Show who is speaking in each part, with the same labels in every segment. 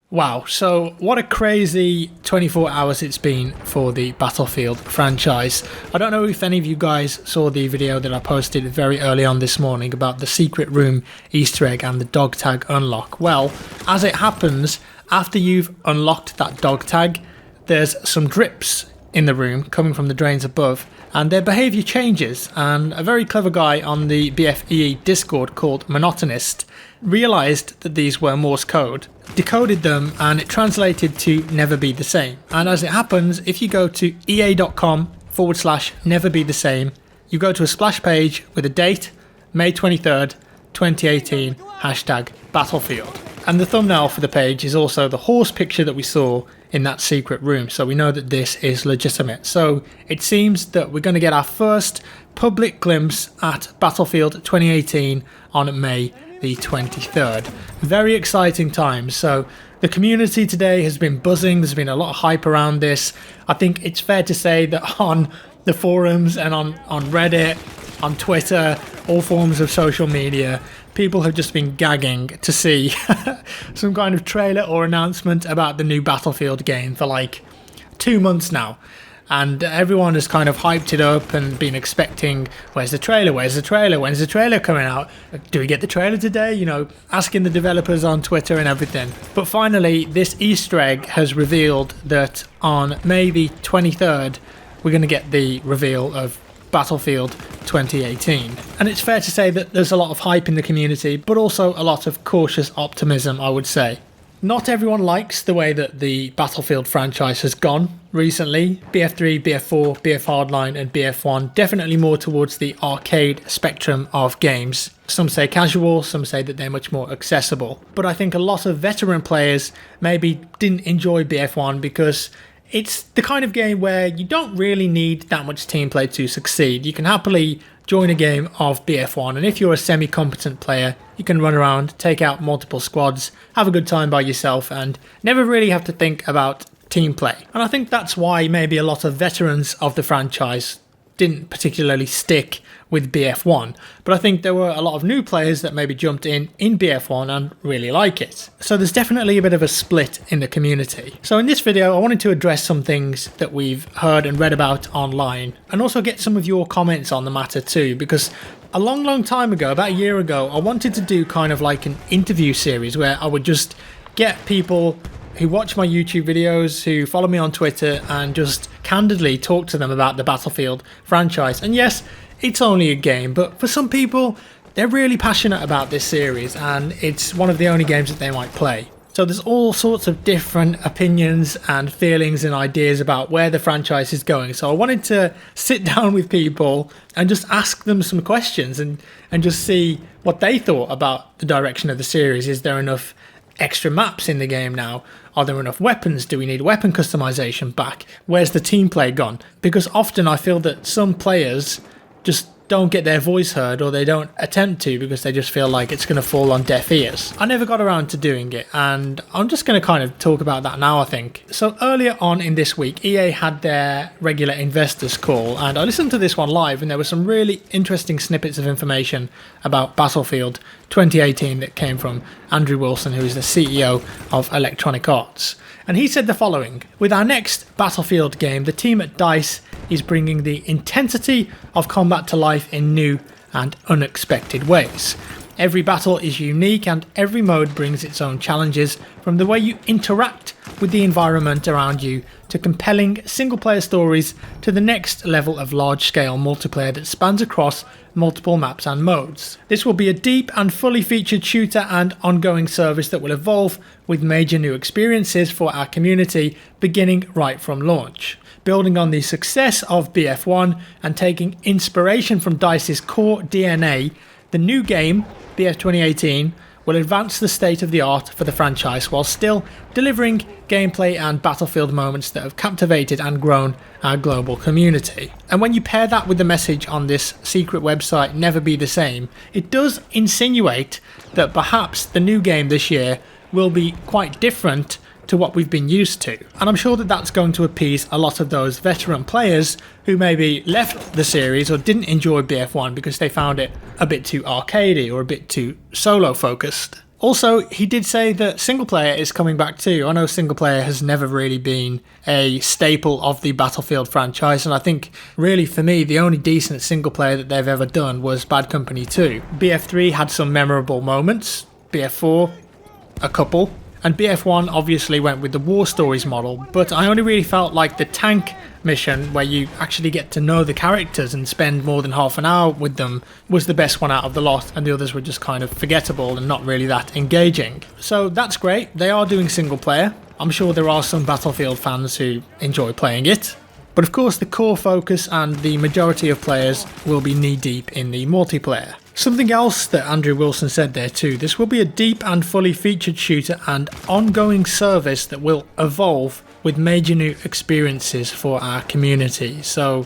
Speaker 1: Wow, so what a crazy 24 hours it's been for the Battlefield franchise. I don't know if any of you guys saw the video that I posted very early on this morning about the secret room Easter egg and the dog tag unlock. Well, as it happens, after you've unlocked that dog tag, there's some drips in the room coming from the drains above, and their behaviour changes, and a very clever guy on the BFEE Discord called Monotonist realised that these were Morse code, decoded them, and it translated to never be the same. And as it happens, if you go to ea.com/never be the same, you go to a splash page with a date, May 23rd, 2018, hashtag Battlefield. And the thumbnail for the page is also the horse picture that we saw in that secret room, so we know that this is legitimate. So it seems that we're going to get our first public glimpse at Battlefield 2018 on May the 23rd. Very exciting times. So the community today has been buzzing. There's been a lot of hype around this. I think it's fair to say that on the forums and on Reddit, on Twitter, all forms of social media, people have just been gagging to see some kind of trailer or announcement about the new Battlefield game for like 2 months now. And everyone has kind of hyped it up and been expecting, where's the trailer, where's the trailer, when's the trailer coming out, do we get the trailer today, you know, asking the developers on Twitter and everything. But finally, this Easter egg has revealed that on May the 23rd, we're going to get the reveal of Battlefield 2018. And it's fair to say that there's a lot of hype in the community, but also a lot of cautious optimism, I would say. Not everyone likes the way that the Battlefield franchise has gone recently. BF3, BF4, BF Hardline and BF1 definitely more towards the arcade spectrum of games. Some say casual, some say that they're much more accessible. But I think a lot of veteran players maybe didn't enjoy BF1 because it's the kind of game where you don't really need that much team play to succeed. You can happily join a game of BF1, and if you're a semi-competent player, you can run around, take out multiple squads, have a good time by yourself, and never really have to think about team play. And I think that's why maybe a lot of veterans of the franchise didn't particularly stick with BF1, but I think there were a lot of new players that maybe jumped in BF1 and really like it. So there's definitely a bit of a split in the community. So in this video, I wanted to address some things that we've heard and read about online, and also get some of your comments on the matter too, because a long time ago, about a year ago, I wanted to do kind of like an interview series where I would just get people who watch my YouTube videos, who follow me on Twitter, and just candidly talk to them about the Battlefield franchise. And yes, it's only a game, but for some people, they're really passionate about this series, and it's one of the only games that they might play. So there's all sorts of different opinions and feelings and ideas about where the franchise is going. So I wanted to sit down with people and just ask them some questions and just see what they thought about the direction of the series. Is there enough extra maps in the game now? Are there enough weapons? Do we need weapon customization back? Where's the team play gone? Because often I feel that some players just don't get their voice heard, or they don't attempt to because they just feel like it's going to fall on deaf ears. I never got around to doing it, and I'm just going to kind of talk about that now, I think. So earlier on in this week, EA had their regular investors call, and I listened to this one live, and there were some really interesting snippets of information about Battlefield 2018 that came from Andrew Wilson, who is the CEO of Electronic Arts. And he said the following: with our next Battlefield game, the team at DICE is bringing the intensity of combat to life in new and unexpected ways. Every battle is unique, and every mode brings its own challenges, from the way you interact with the environment around you to compelling single-player stories to the next level of large-scale multiplayer that spans across multiple maps and modes. This will be a deep and fully featured shooter and ongoing service that will evolve with major new experiences for our community beginning right from launch. Building on the success of BF1 and taking inspiration from DICE's core DNA, the new game, BF 2018, will advance the state of the art for the franchise while still delivering gameplay and Battlefield moments that have captivated and grown our global community. And when you pair that with the message on this secret website, Never Be the Same, it does insinuate that perhaps the new game this year will be quite different to what we've been used to. And I'm sure that that's going to appease a lot of those veteran players who maybe left the series or didn't enjoy BF1 because they found it a bit too arcadey or a bit too solo focused. Also, he did say that single player is coming back too. I know single player has never really been a staple of the Battlefield franchise, and I think really for me the only decent single player that they've ever done was Bad Company 2. BF3 had some memorable moments, BF4 a couple, and BF1 obviously went with the War Stories model, but I only really felt like the tank mission, where you actually get to know the characters and spend more than half an hour with them, was the best one out of the lot, and the others were just kind of forgettable and not really that engaging. So that's great, they are doing single player. I'm sure there are some Battlefield fans who enjoy playing it, but of course the core focus and the majority of players will be knee deep in the multiplayer. Something else that Andrew Wilson said there too, this will be a deep and fully featured shooter and ongoing service that will evolve with major new experiences for our community. So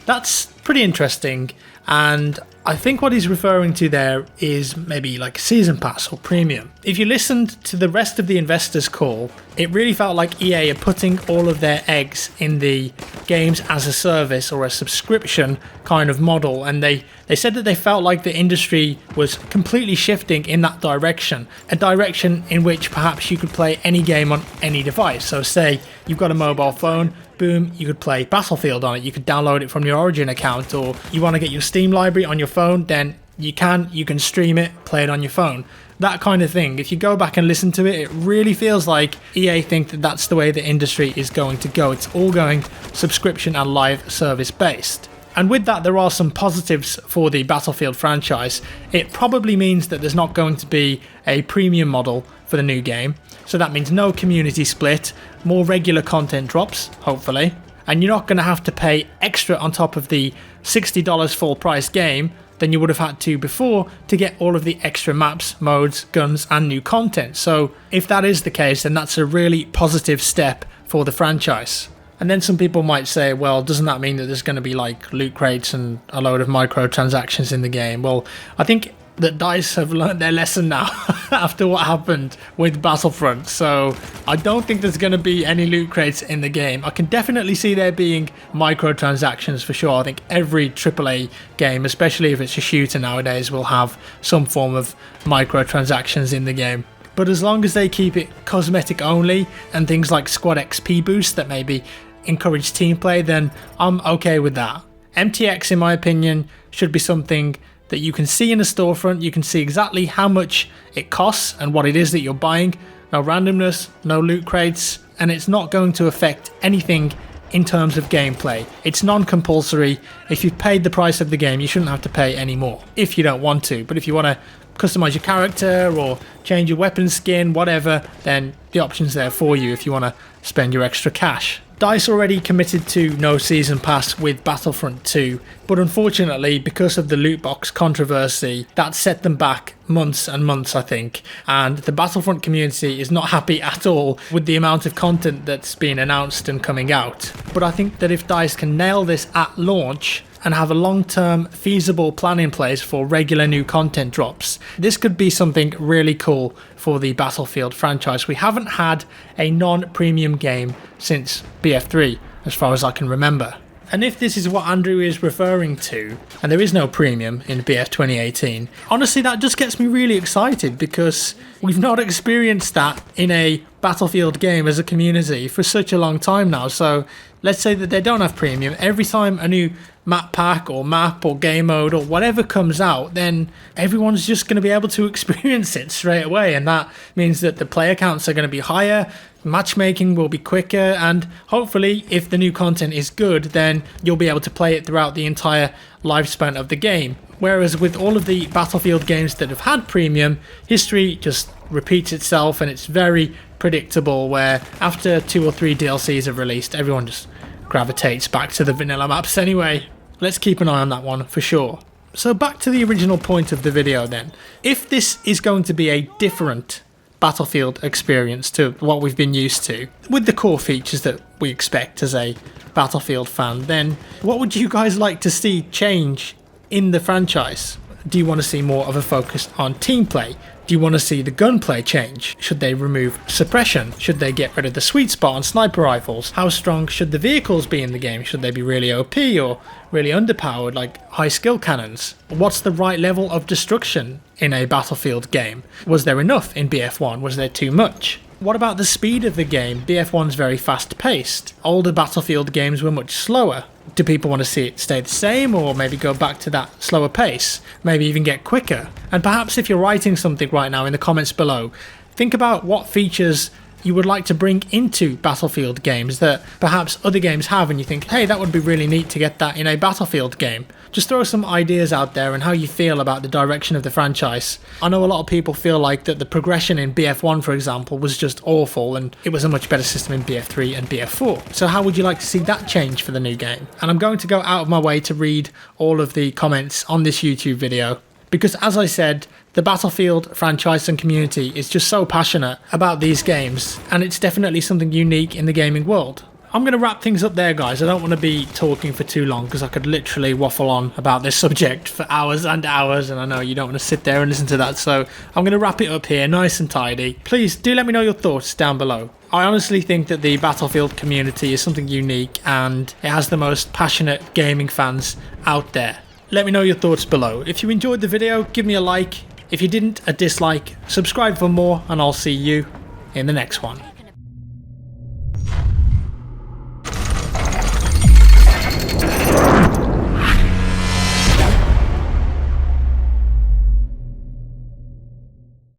Speaker 1: that's pretty interesting, and I think what he's referring to there is maybe like season pass or premium. If you listened to the rest of the investors call, it really felt like EA are putting all of their eggs in the games as a service or a subscription kind of model, and they said that they felt like the industry was completely shifting in that direction, a direction in which perhaps you could play any game on any device. So say you've got a mobile phone, boom, you could play Battlefield on it, you could download it from your Origin account, or you want to get your Steam library on your phone, then you can stream it, play it on your phone. That kind of thing. If you go back and listen to it, it really feels like EA think that that's the way the industry is going to go. It's all going subscription and live service based. And with that, there are some positives for the Battlefield franchise. It probably means that there's not going to be a premium model for the new game. So that means no community split, more regular content drops, hopefully. And you're not going to have to pay extra on top of the $60 full price game than you would have had to before to get all of the extra maps, modes, guns and new content. So if that is the case, then that's a really positive step for the franchise. And then some people might say, well, doesn't that mean that there's going to be like loot crates and a load of microtransactions in the game? Well, I think that DICE have learned their lesson now after what happened with Battlefront. So I don't think there's going to be any loot crates in the game. I can definitely see there being microtransactions for sure. I think every AAA game, especially if it's a shooter nowadays, will have some form of microtransactions in the game. But as long as they keep it cosmetic only and things like squad XP boost that maybe encourage team play, then I'm okay with that. MTX, in my opinion, should be something that you can see in a storefront. You can see exactly how much it costs and what it is that you're buying. No randomness, no loot crates, and it's not going to affect anything in terms of gameplay. It's non-compulsory. If you've paid the price of the game, you shouldn't have to pay any more if you don't want to. But if you want to customize your character or change your weapon skin, whatever, then the option's there for you if you want to spend your extra cash. DICE already committed to no season pass with Battlefront 2, but unfortunately, because of the loot box controversy, that set them back months and months, I think, and the Battlefront community is not happy at all with the amount of content that's been announced and coming out. But I think that if DICE can nail this at launch and have a long-term feasible plan in place for regular new content drops, this could be something really cool for the Battlefield franchise. We haven't had a non-premium game since BF3, as far as I can remember. And if this is what Andrew is referring to, and there is no premium in BF 2018, honestly that just gets me really excited, because we've not experienced that in a Battlefield game as a community for such a long time now. So let's say that they don't have premium. Every time a new map pack or map or game mode or whatever comes out, then everyone's just going to be able to experience it straight away, and that means that the player counts are going to be higher, matchmaking will be quicker, and hopefully if the new content is good, then you'll be able to play it throughout the entire lifespan of the game. Whereas with all of the Battlefield games that have had premium, history just repeats itself and it's very predictable, where after 2 or 3 DLCs are released, everyone just gravitates back to the vanilla maps anyway. Let's keep an eye on that one for sure. So back to the original point of the video then. If this is going to be a different Battlefield experience to what we've been used to, with the core features that we expect as a Battlefield fan, then what would you guys like to see change in the franchise? Do you want to see more of a focus on team play? Do you want to see the gunplay change? Should they remove suppression? Should they get rid of the sweet spot on sniper rifles? How strong should the vehicles be in the game? Should they be really OP or really underpowered, like high skill cannons? What's the right level of destruction in a Battlefield game? Was there enough in BF1? Was there too much? What about the speed of the game? BF1's very fast paced. Older Battlefield games were much slower. Do people want to see it stay the same, or maybe go back to that slower pace? Maybe even get quicker? And perhaps if you're writing something right now in the comments below, think about what features you would like to bring into Battlefield games that perhaps other games have, and you think, hey, that would be really neat to get that in a Battlefield game. Just throw some ideas out there and how you feel about the direction of the franchise. I know a lot of people feel like that the progression in BF1, for example, was just awful, and it was a much better system in BF3 and BF4. So how would you like to see that change for the new game? And I'm going to go out of my way to read all of the comments on this YouTube video, because as I said, the Battlefield franchise and community is just so passionate about these games, and it's definitely something unique in the gaming world. I'm going to wrap things up there, guys. I don't want to be talking for too long because I could literally waffle on about this subject for hours and hours, and I know you don't want to sit there and listen to that, so I'm going to wrap it up here nice and tidy. Please do let me know your thoughts down below. I honestly think that the Battlefield community is something unique, and it has the most passionate gaming fans out there. Let me know your thoughts below. If you enjoyed the video, give me a like. If you didn't, a dislike. Subscribe for more, and I'll see you in the next one.